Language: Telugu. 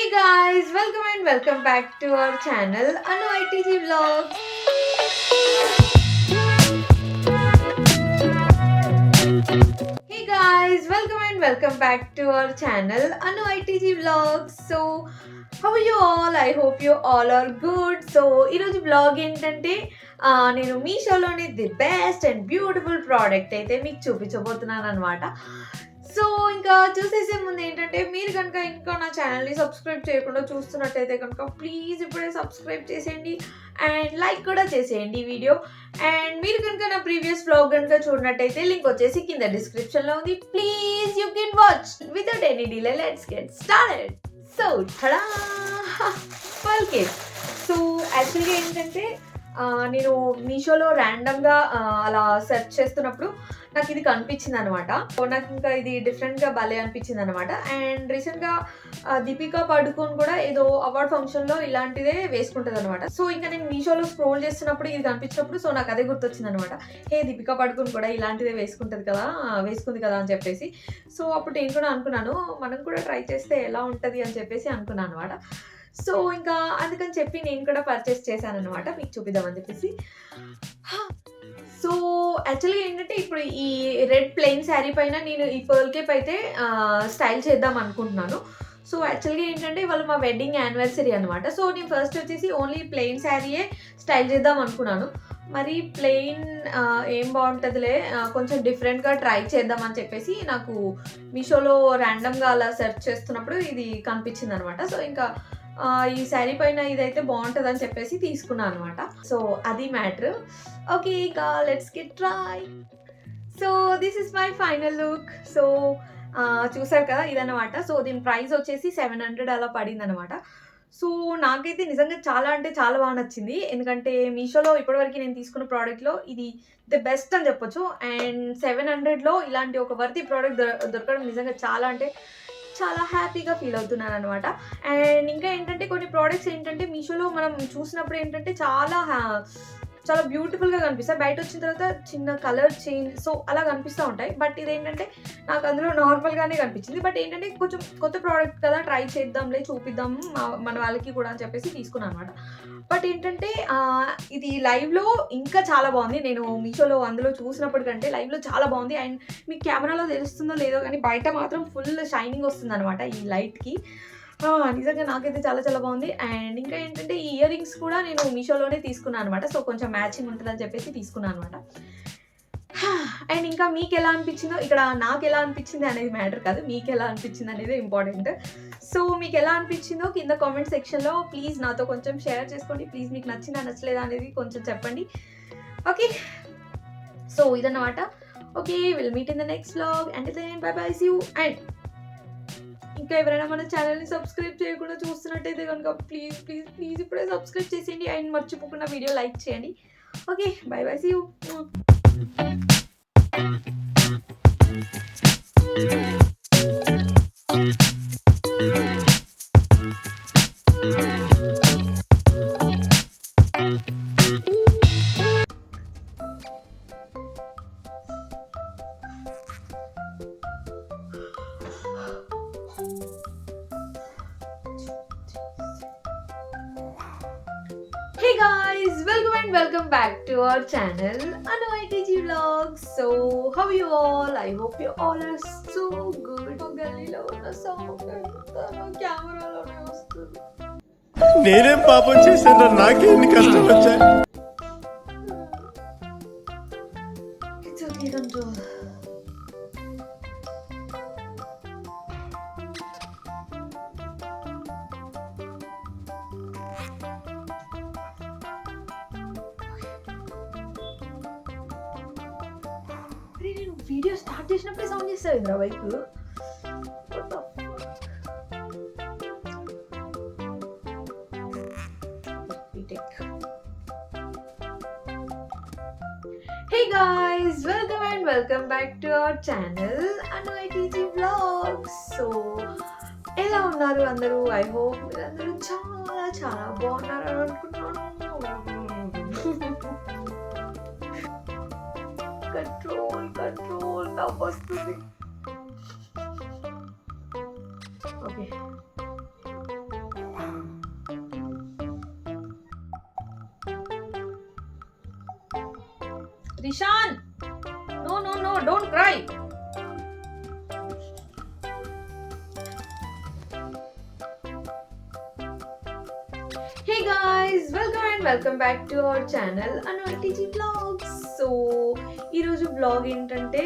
Hey guys, welcome back to our channel Anu ITG Vlogs. Hey guys, welcome back to our channel Anu ITG Vlogs. So, how are you all? I hope you all are good. So, ఈరోజు బ్లాగ్ ఏంటంటే నేను మీషోలోని the best and beautiful product అయితే మీకు చూపించబోతున్నాను అనమాట. సో ఇంకా చూసేసే ముందు ఏంటంటే మీరు కనుక ఇంకా నా ఛానల్ని సబ్స్క్రైబ్ చేయకుండా చూస్తున్నట్టయితే కనుక ప్లీజ్ ఇప్పుడే సబ్స్క్రైబ్ చేసేయండి అండ్ లైక్ కూడా చేసేయండి వీడియో. అండ్ మీరు కనుక నా ప్రీవియస్ వ్లాగ్ కనుక చూడనట్టయితే లింక్ వచ్చేసి కింద డిస్క్రిప్షన్లో ఉంది. Please you can watch without any delay. Let's get started. So ta-da okay. So యాక్చువల్గా ఏంటంటే నేను మీషోలో ర్యాండమ్గా అలా సెర్చ్ చేస్తున్నప్పుడు నాకు ఇది కనిపించింది అనమాట. నాకు ఇంకా ఇది డిఫరెంట్గా భలే అనిపించింది అనమాట. అండ్ రీసెంట్గా దీపికా పడుకోన్ కూడా ఏదో అవార్డ్ ఫంక్షన్లో ఇలాంటిదే వేసుకుంటుంది అనమాట. సో ఇంకా నేను మీషోలో స్క్రోల్ చేస్తున్నప్పుడు ఇది కనిపించినప్పుడు సో నాకు అదే గుర్తొచ్చింది అనమాట. హే, దీపికా పడుకోన్ కూడా ఇలాంటిదే వేసుకుంది కదా అని చెప్పేసి. సో అప్పుడు నేను కూడా అనుకున్నాను మనం కూడా ట్రై చేస్తే ఎలా ఉంటుంది అని చెప్పేసి అనుకున్నాను అనమాట. సో ఇంకా అందుకని చెప్పి నేను కూడా పర్చేస్ చేశాను అనమాట, మీకు చూపిద్దామని చెప్పేసి. సో యాక్చువల్గా ఏంటంటే ఇప్పుడు ఈ రెడ్ ప్లెయిన్ శారీ పైన నేను ఈ పర్ల్ కేప్ అయితే స్టైల్ చేద్దాం అనుకుంటున్నాను. సో యాక్చువల్గా ఏంటంటే ఇవాళ మా వెడ్డింగ్ యానివర్సరీ అనమాట. సో నేను ఫస్ట్ వచ్చేసి ఓన్లీ ప్లెయిన్ శారీయే స్టైల్ చేద్దాం అనుకున్నాను. మరి ప్లెయిన్ ఏం బాగుంటుందిలే, కొంచెం డిఫరెంట్గా ట్రై చేద్దామని చెప్పేసి నాకు మీషోలో ర్యాండమ్గా అలా సెర్చ్ చేస్తున్నప్పుడు ఇది కనిపించింది అనమాట. సో ఇంకా ఈ శారీ పైన ఇదైతే బాగుంటుంది అని చెప్పేసి తీసుకున్నాను అనమాట. సో అది మ్యాటర్. ఓకే, ఇక let's get try. So this is my final look. So చూసారు కదా ఇదనమాట. సో దీని ప్రైస్ వచ్చేసి 700 అలా పడింది అనమాట. సో నాకైతే నిజంగా చాలా అంటే చాలా బాగా నచ్చింది. ఎందుకంటే మీషోలో ఇప్పటివరకు నేను తీసుకున్న ప్రోడక్ట్లో ఇది ది బెస్ట్ అని చెప్పొచ్చు. అండ్ 700లో ఇలాంటి ఒక వర్తి ప్రోడక్ట్ దొరకడం నిజంగా చాలా అంటే చాలా హ్యాపీగా ఫీల్ అవుతున్నాను అనమాట. అండ్ ఇంకా ఏంటంటే కొన్ని ప్రోడక్ట్స్ ఏంటంటే మీషోలో మనం చూసినప్పుడు ఏంటంటే చాలా బ్యూటిఫుల్గా కనిపిస్తాయి, బయట వచ్చిన తర్వాత చిన్న కలర్ చేంజ్ సో అలా కనిపిస్తూ ఉంటాయి. బట్ ఇదేంటంటే నాకు అందులో నార్మల్గానే కనిపించింది. బట్ ఏంటంటే కొంచెం కొత్త ప్రోడక్ట్ కదా, ట్రై చేద్దాంలే, చూపిద్దాం మన వాళ్ళకి కూడా అని చెప్పేసి తీసుకున్నాను అనమాట. బట్ ఏంటంటే ఇది లైవ్లో ఇంకా చాలా బాగుంది. నేను మీషోలో అందులో చూసినప్పటి కంటే లైవ్లో చాలా బాగుంది. అండ్ మీకు కెమెరాలో తెలుస్తుందో లేదో కానీ బయట మాత్రం ఫుల్ షైనింగ్ వస్తుంది అనమాట ఈ లైట్కి. నిజంగా నాకైతే చాలా చాలా బాగుంది. అండ్ ఇంకా ఏంటంటే ఈ ఇయర్ రింగ్స్ కూడా నేను మీషోలోనే తీసుకున్నాను అనమాట. సో కొంచెం మ్యాచింగ్ ఉంటుందని చెప్పేసి తీసుకున్నాను అనమాట. అండ్ ఇంకా మీకు ఎలా అనిపించిందో, ఇక్కడ నాకు ఎలా అనిపించింది అనేది మ్యాటర్ కాదు, మీకు ఎలా అనిపించింది అనేది ఇంపార్టెంట్. సో మీకు ఎలా అనిపించిందో కింద కామెంట్ సెక్షన్లో ప్లీజ్ నాతో కొంచెం షేర్ చేసుకోండి. ప్లీజ్ మీకు నచ్చిందా నచ్చలేదా అనేది కొంచెం చెప్పండి. ఓకే, సో ఇదన్నమాట. Okay, will meet in the next vlog. And then bye bye, see you. And ఇంకా ఎవరైనా మన ఛానల్ని సబ్స్క్రైబ్ చేయకుండా చూస్తున్నట్టయితే కనుక ప్లీజ్ ప్లీజ్ ప్లీజ్ ఇప్పుడే సబ్స్క్రైబ్ చేసేయండి. అండ్ మర్చిపోకుండా వీడియో లైక్ చేయండి. Okay, bye bye, see you. Hey guys, welcome back to our channel Anu ITG Vlogs. So how are you all? I hope you all are so good. గల్లీలో ఉన్న సౌండ్ కెమెరాలోనే వస్తుంది. నేనేం పాపం చేశాను, నాకే ఎన్ని కష్టాలు వచ్చాయి. It's okay, control. నేను వీడియో స్టార్ట్ చేసినప్పుడే సౌండ్ చేస్తావు Indra bike. Hey guys, welcome back to our channel Anu ITG Vlogs. So ఎలా ఉన్నారు అందరూ? ఐ హోప్ మీరందరూ చాలా చాలా బాగున్నారు అనుకుంటున్నాను. కంట్రోల్ నవ్వు వస్తుంది. Okay, Nishan, no no no, don't cry. Hey guys, welcome back to our channel Anu ITG Vlogs. So ఈరోజు బ్లాగ్ ఏంటంటే